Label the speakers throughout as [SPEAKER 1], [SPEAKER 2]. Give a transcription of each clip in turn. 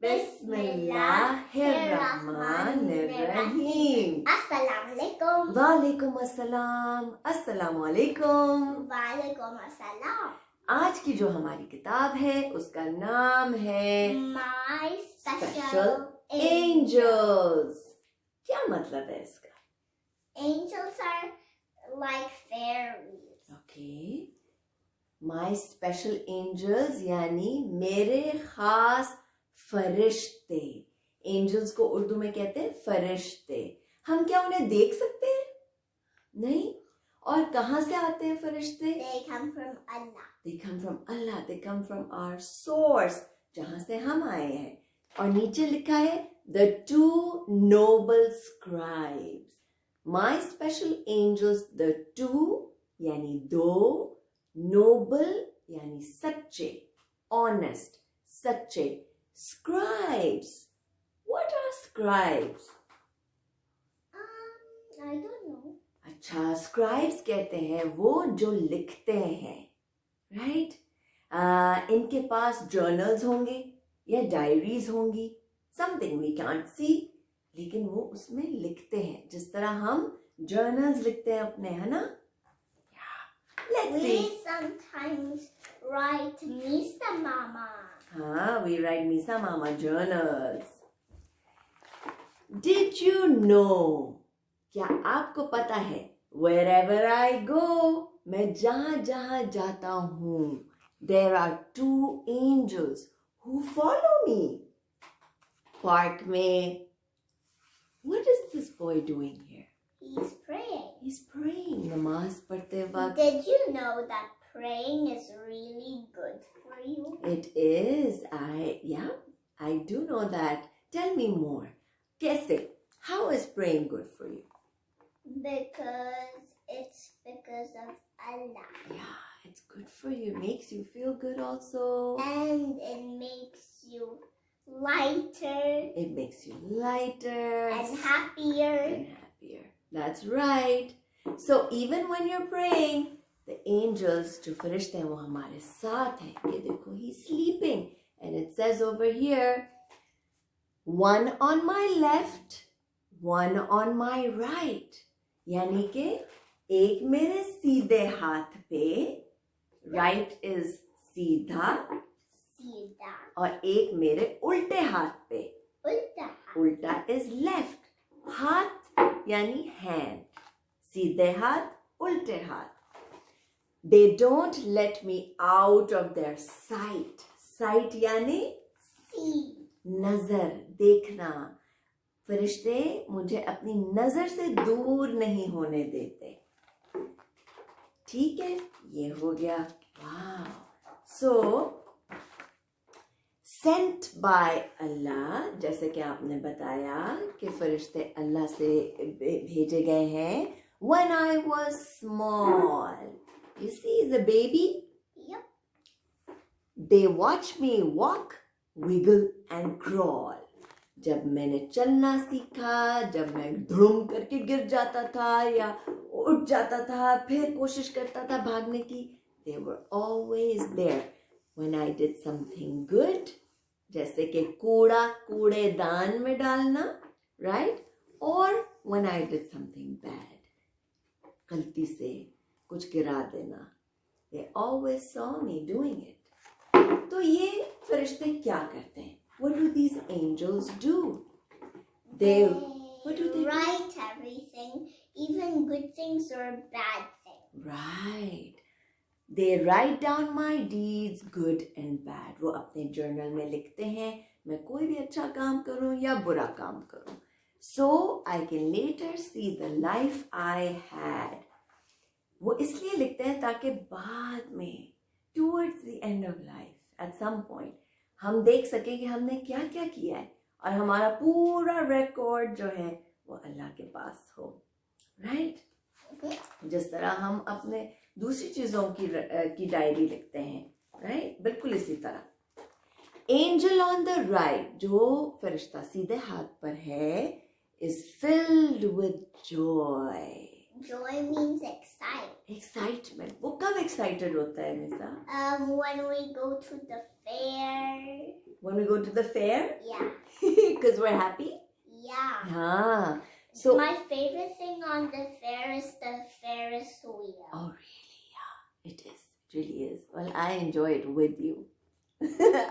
[SPEAKER 1] बिस्मिल्लाहिर्रहमानिर्रहीम।
[SPEAKER 2] अस्सलामुअलैकुम।
[SPEAKER 1] वालेकुम अस्सलाम। अस्सलामुअलैकुम।
[SPEAKER 2] वालेकुम अस्सलाम।
[SPEAKER 1] आज की जो हमारी किताब है उसका नाम है
[SPEAKER 2] माय
[SPEAKER 1] स्पेशल एंजल्स। क्या मतलब है इसका?
[SPEAKER 2] Angels are like fairies.
[SPEAKER 1] Okay, my special angels यानी मेरे खास फरिश्ते। एंजल्स को उर्दू में कहते हैं फरिश्ते। हम क्या उन्हें देख सकते हैं? नहीं। और कहाँ से आते हैं फरिश्ते?
[SPEAKER 2] They come from Allah.
[SPEAKER 1] They come from Allah. They come from our source, जहाँ से हम आए हैं। और नीचे लिखा है the two noble scribes. My special angels, the two यानी दो, noble यानी सच्चे, honest, सच्चे, scribes. What are scribes?
[SPEAKER 2] I don't know.
[SPEAKER 1] अच्छा, scribes कहते हैं वो जो लिखते हैं, right? इनके पास journals होंगे या डायरीज होंगी, something we can't see, लेकिन वो उसमें लिखते हैं जिस तरह हम journals लिखते हैं अपने, है ना? Let's
[SPEAKER 2] We
[SPEAKER 1] see.
[SPEAKER 2] sometimes write MeissaMama.
[SPEAKER 1] हाँ, we write MeissaMama journals. Did you know? क्या आपको पता है? Wherever I go, मैं जहाँ जहाँ जाता हूँ, there are two angels who follow me. Park में. What is this boy doing here?
[SPEAKER 2] He's praying.
[SPEAKER 1] He's praying. नमाज पढ़ते वक्त.
[SPEAKER 2] Did you know that praying is really good for you?
[SPEAKER 1] It is. I do know that. Tell me more. कैसे? How is praying good for you?
[SPEAKER 2] Because it's because of Allah.
[SPEAKER 1] Yeah, it's good for you. Makes you feel good also.
[SPEAKER 2] And it makes you lighter
[SPEAKER 1] It makes you lighter
[SPEAKER 2] and happier.
[SPEAKER 1] and happier. That's right. So even when you're praying, the angels, जो फरिश्ते हैं वो हमारे साथ हैं. ये देखो, he's sleeping. And it says over here, one on my left, one on my right. यानी कि एक मेरे सीधे हाथ पे, right is सीधा,
[SPEAKER 2] Sida.
[SPEAKER 1] और एक मेरे उल्टे हाथ पे,
[SPEAKER 2] Ulta.
[SPEAKER 1] उल्टा is left. हाथ यानी hand, सीधे हाथ, उल्टे हाथ. They don't let me out of their sight. Sight यानी
[SPEAKER 2] See.
[SPEAKER 1] नजर, देखना. फरिश्ते मुझे अपनी नजर से दूर नहीं होने देते. ठीक है, ये हो गया. वाह. So sent by Allah, जैसे कि आपने बताया कि फरिश्ते अल्लाह से भेजे गए हैं. When I was small, you see the baby,
[SPEAKER 2] Yep.
[SPEAKER 1] they watch me walk, wiggle and crawl. जब मैंने चलना सीखा, जब मैं धुम करके गिर जाता था या उठ जाता था, फिर कोशिश करता था भागने की, they were always there. When I did something good, जैसे कि कूड़ा कूड़ेदान में डालना, right? Or when I did something bad, गलती से कुछ गिरा देना, they always saw me doing it. तो ये फरिश्ते क्या करते हैं? What do these angels do? What do they
[SPEAKER 2] write everything, even good things or bad things.
[SPEAKER 1] Right. They write down my deeds, good and bad. वो अपने journal में लिखते हैं मैं कोई भी अच्छा काम करूं या बुरा काम करूं. So I can later see the life I had. वो इसलिए लिखते हैं ताकि बाद में, towards the end of life, at some point, हम देख सके कि हमने क्या क्या किया है और हमारा पूरा रिकॉर्ड जो है वो अल्लाह के पास हो. राइट? जिस तरह हम अपने दूसरी चीजों की डायरी लिखते हैं, राइट? बिल्कुल इसी तरह. एंजल ऑन द राइट, जो फरिश्ता सीधे हाथ पर है, is filled with Joy.
[SPEAKER 2] Joy means excitement.
[SPEAKER 1] Excitement. वो कब एक्साइटेड होता है मिसा?
[SPEAKER 2] When we go to the fair.
[SPEAKER 1] when we go to the fair?
[SPEAKER 2] Yeah.
[SPEAKER 1] Because we're happy?
[SPEAKER 2] Yeah.
[SPEAKER 1] Ah. So,
[SPEAKER 2] my favorite thing on the fair is the Ferris wheel.
[SPEAKER 1] oh really? Yeah, it is. It really is. Well, I enjoy it with you.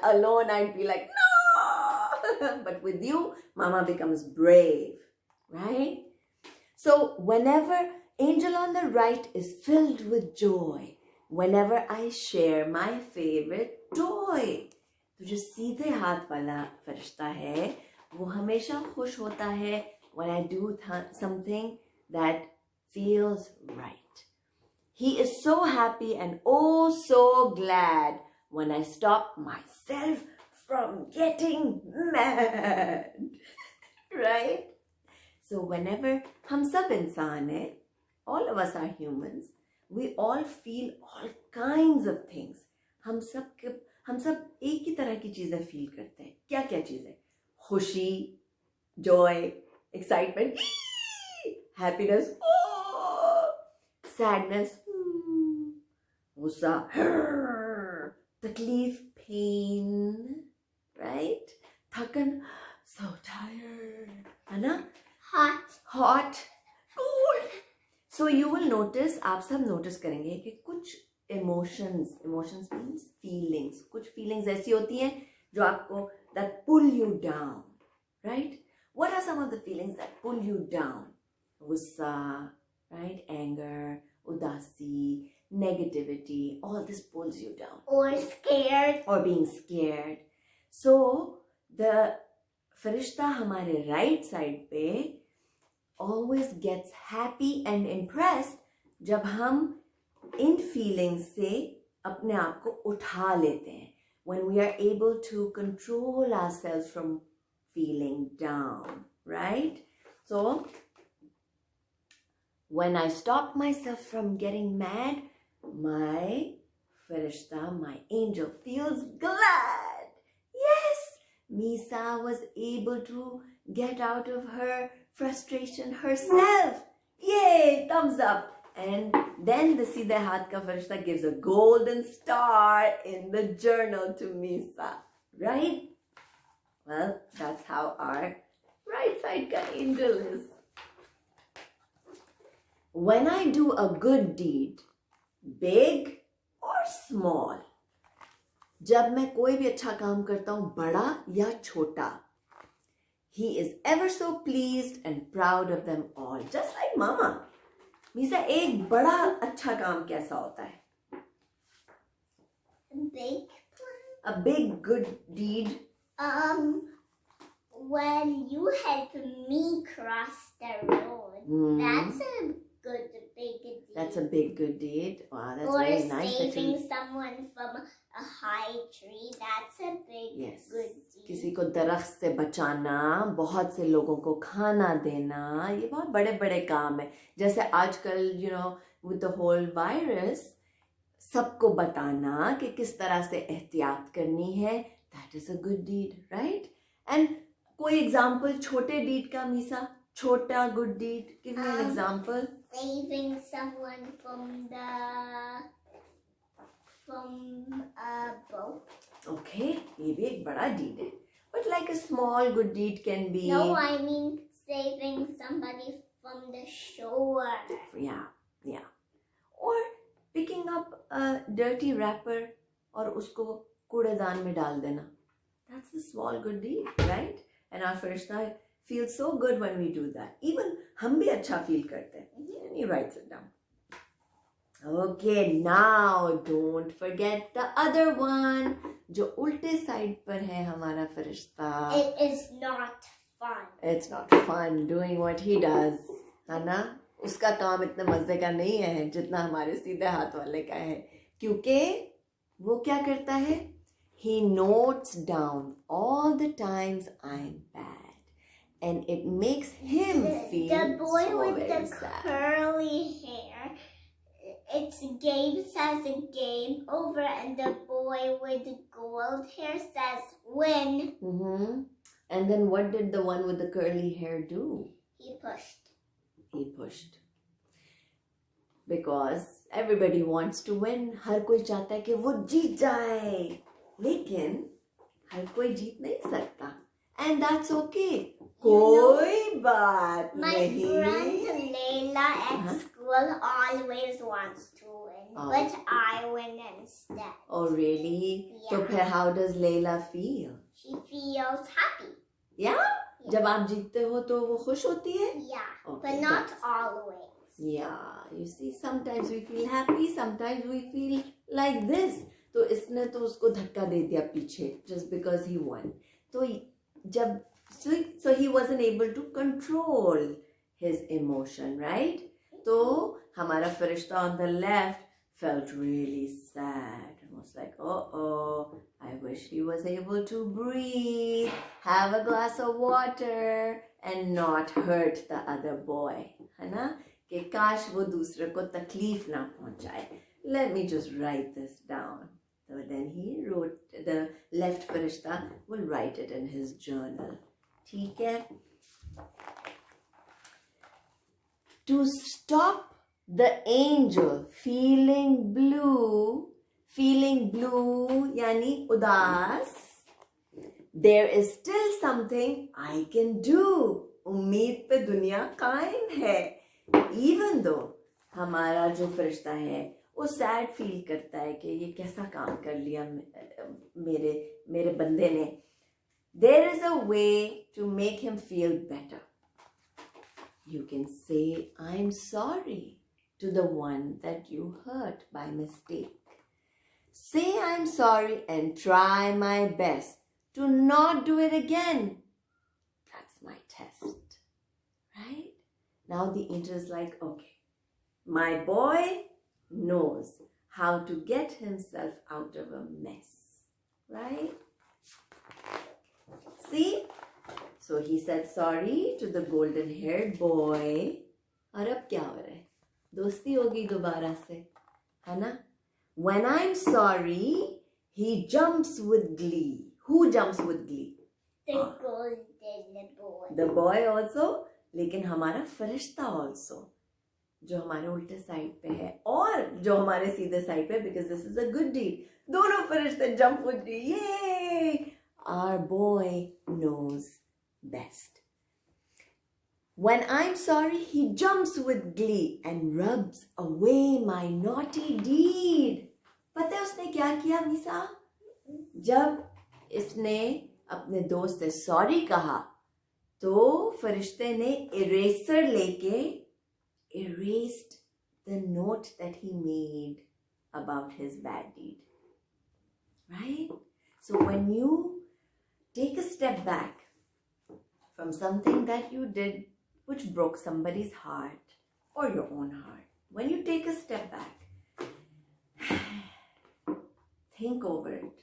[SPEAKER 1] Alone, I'd be like, no! But with you, Mama becomes brave, right? So, whenever Angel on the right is filled with joy, whenever I share my favorite toy, तो जो सीधे हाथ वाला फरिश्ता है, वो हमेशा खुश होता है when I do something that feels right. He is so happy and oh so glad when I stop myself from getting mad. Right? So whenever हम सब इंसान हैं, all of us are humans, we all feel all kinds of things. हम सब एक ही तरह की चीजें फील करते हैं. क्या क्या चीजें? खुशी, joy, excitement, happiness, sadness, गुस्सा, तकलीफ, pain, right? थकन, so tired, है ना? Hot, cold. So you will notice, आप सब notice करेंगे कि कुछ emotions means feelings, कुछ feelings ऐसी होती हैं जो आपको that pull you down, right? What are some of the feelings that pull you down? Gussa, right? Anger, udasi, negativity, all this pulls you down.
[SPEAKER 2] Or scared.
[SPEAKER 1] Or being scared. So, the farishta hamare right side pe always gets happy and impressed जब हम इन feelings से अपने आप को उठा लेते हैं. When we are able to control ourselves from feeling down, right? So, when I stop myself from getting mad, my farishta, my angel feels glad. Yes, Meissa was able to get out of her frustration herself. Yay, thumbs up. And then the Seedhe Hath Ka Farishta gives a golden star in the journal to Meissa, right? Well, that's how our right side ka angel is. When I do a good deed, big or small, जब मैं कोई भी अच्छा काम करता हूँ, बड़ा या छोटा, he is ever so pleased and proud of them all, just like Mama. Meissa, एक बड़ा अच्छा काम कैसा होता है?
[SPEAKER 2] Big.
[SPEAKER 1] A big good deed.
[SPEAKER 2] When you help me cross the road, that's a good big deed.
[SPEAKER 1] That's a big good deed. Wow, that's
[SPEAKER 2] or
[SPEAKER 1] very nice.
[SPEAKER 2] Or saving someone from a high tree, that's a big good deed.
[SPEAKER 1] किसी को दरख्त से बचाना, बहुत से लोगों को खाना देना, ये बहुत बड़े बड़े काम है. जैसे आजकल, with the whole virus, सबको बताना कि किस तरह से एहतियात करनी है, that is a good deed, right? And कोई example छोटे deed का, Meissa? छोटा good deed. Give me an example.
[SPEAKER 2] Saving someone from a boat.
[SPEAKER 1] Okay, ये भी एक बड़ा deed है. But like a small good deed can be.
[SPEAKER 2] No, I mean saving somebody from the shore.
[SPEAKER 1] Yeah. Or picking up a dirty wrapper और उसको कूड़ेदान में डाल देना. That's a small good deed, right? And our farishta feels so good when we do that. Even हम भी अच्छा feel करते हैं. And he writes it down. Okay, now don't forget the other one. जो उल्टे side पर है हमारा फरिश्ता.
[SPEAKER 2] It is not fun.
[SPEAKER 1] It's not fun doing what he does, है ना? उसका काम इतना मजे का नहीं है जितना हमारे सीधे हाथ वाले का है. क्योंकि वो क्या करता है? He notes down all the times I'm bad, and it makes him feel
[SPEAKER 2] the boy
[SPEAKER 1] so
[SPEAKER 2] with
[SPEAKER 1] very
[SPEAKER 2] the
[SPEAKER 1] sad.
[SPEAKER 2] curly hair. It's game says a game over, and the boy with the gold hair says win.
[SPEAKER 1] And then what did the one with the curly hair do?
[SPEAKER 2] He pushed.
[SPEAKER 1] Because everybody wants to win. हर कोई चाहता है कि वो जीत जाए. लेकिन हर कोई जीत नहीं सकता, and that's okay. कोई बात
[SPEAKER 2] My
[SPEAKER 1] नहीं.
[SPEAKER 2] friend Layla at school always wants to win, but I win instead.
[SPEAKER 1] Oh really?
[SPEAKER 2] Yeah.
[SPEAKER 1] तो फिर how does Layla feel?
[SPEAKER 2] She feels happy.
[SPEAKER 1] Yeah? जब आप जीतते हो तो वो खुश होती है?
[SPEAKER 2] Yeah,
[SPEAKER 1] Okay,
[SPEAKER 2] but not always.
[SPEAKER 1] Yeah, you see, sometimes we feel happy, sometimes we feel like this. तो इसने तो उसको धक्का दे दिया पीछे just because he won. तो जब so he wasn't able to control his emotion, right? तो हमारा फरिश्ता on the left felt really sad and was like, oh, I wish he was able to breathe, have a glass of water and not hurt the other boy. है ना? कि काश वो दूसरे को तकलीफ ना पहुंचाए. Let me just write this down. So then he wrote, the left farishta will write it in his journal. ठीक है? To stop the angel feeling blue यानी उदास, there is still something I can do. उम्मीद पे दुनिया कायम है. Even though हमारा जो फरिश्ता है वो सैड फील करता है कि ये कैसा काम कर लिया मेरे बंदे ने, there is a way to make him feel better. You can say, I'm sorry to the one that you hurt by mistake. Say I'm sorry and try my best to not do it again. That's my test, right? Now the angel is like, okay, my boy knows how to get himself out of a mess, right? See? So he said sorry to the golden-haired boy. और अब क्या हो रहा है? दोस्ती होगी दोबारा से, है ना? When I'm sorry, he jumps with glee. Who jumps with glee?
[SPEAKER 2] The golden boy.
[SPEAKER 1] The boy also, लेकिन हमारा फरिश्ता also, जो हमारे उल्टे साइड पे है और जो हमारे सीधे साइड पे, because this is a good deed. दोनों फरिश्ते jump with glee. Yay! Our boy knows best. When I'm sorry, he jumps with glee and rubs away my naughty deed. पता है उसने क्या किया मीसा? जब इसने अपने दोस्त से सॉरी कहा तो फरिश्ते ने इरेजर लेके erased the note that he made about his bad deed. Right? So when you take a step back from something that you did which broke somebody's heart or your own heart, when you take a step back, think over it,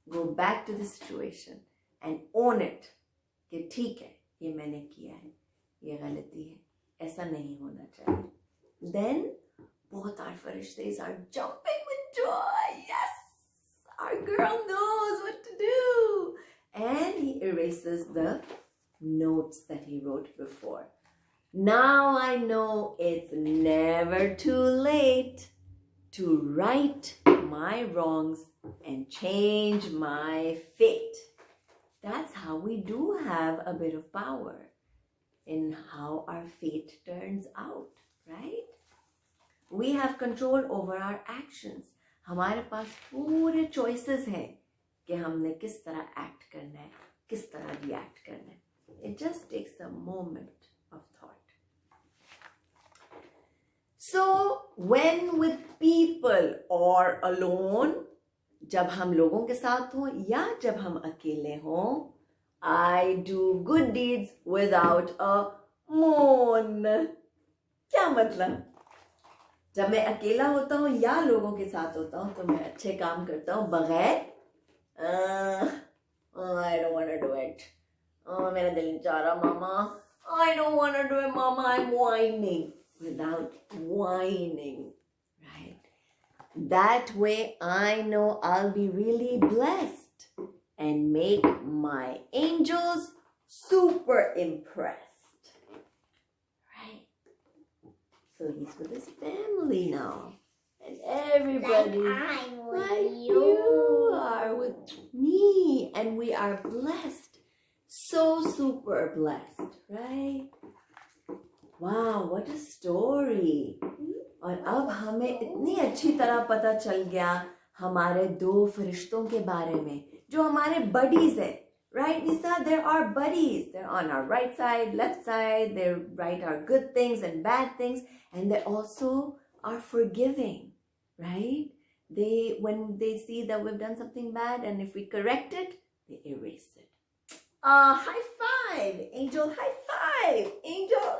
[SPEAKER 1] go back to the situation and own it कि ठीक है, ये मैंने किया है, ये गलती है, ऐसा नहीं होना चाहिए. Then both our farishtas are jumping with joy. Yes, our girl knows what to do. And he erases the notes that he wrote before. Now I know it's never too late to right my wrongs and change my fate. That's how we do have a bit of power in how our fate turns out, right? We have control over our actions. हमारे पास पूरे choices हैं कि हमने किस तरह act करना है, किस तरह react करना है. It just takes a moment of thought. So, when with people or alone, जब हम लोगों के साथ हों या जब हम अकेले हों, I do good deeds without a moan. क्या मतलब? जब मैं अकेला होता हूँ या लोगों के साथ होता हूँ तो मैं अच्छे काम करता हूँ बगैर I don't want to do it. मेरा दिल नहीं चाह रहा मामा. I don't want to do it mama. I'm whining. Without whining, right? That way I know I'll be really blessed and make my angels super impressed, right? So he's with his family now And everybody
[SPEAKER 2] like I'm with
[SPEAKER 1] like
[SPEAKER 2] you.
[SPEAKER 1] you are with me. And we are blessed. So super blessed, right? Wow, what a story. और अब हमें इतनी अच्छी तरह पता चल गया हमारे दो फरिश्तों के बारे में जो हमारे buddies हैं. Right, Nisa? There are buddies. They're on our right side, left side. They write our good things and bad things. And they also are forgiving, right? When they see that we've done something bad and if we correct it, they erase it. High five! Angel, high five! Angel!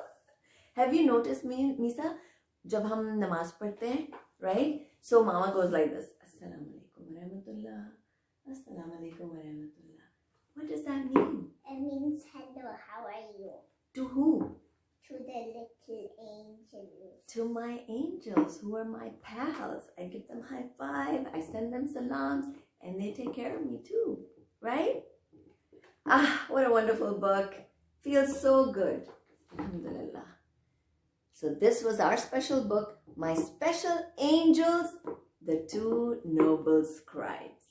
[SPEAKER 1] Have you noticed me, Misa? जब हम नमाज पढ़ते हैं, right? So Mama goes like this. Assalamu alaikum wa rahmatullah. Assalamu alaikum wa rahmatullah. What does that mean?
[SPEAKER 2] It means hello, how are you?
[SPEAKER 1] To who?
[SPEAKER 2] To the little angels.
[SPEAKER 1] To my angels who are my pals. I give them high five, I send them salams, and they take care of me too, right? Ah, what a wonderful book. Feels so good. Alhamdulillah. So this was our special book, My Special Angels, the Two Noble Scribes.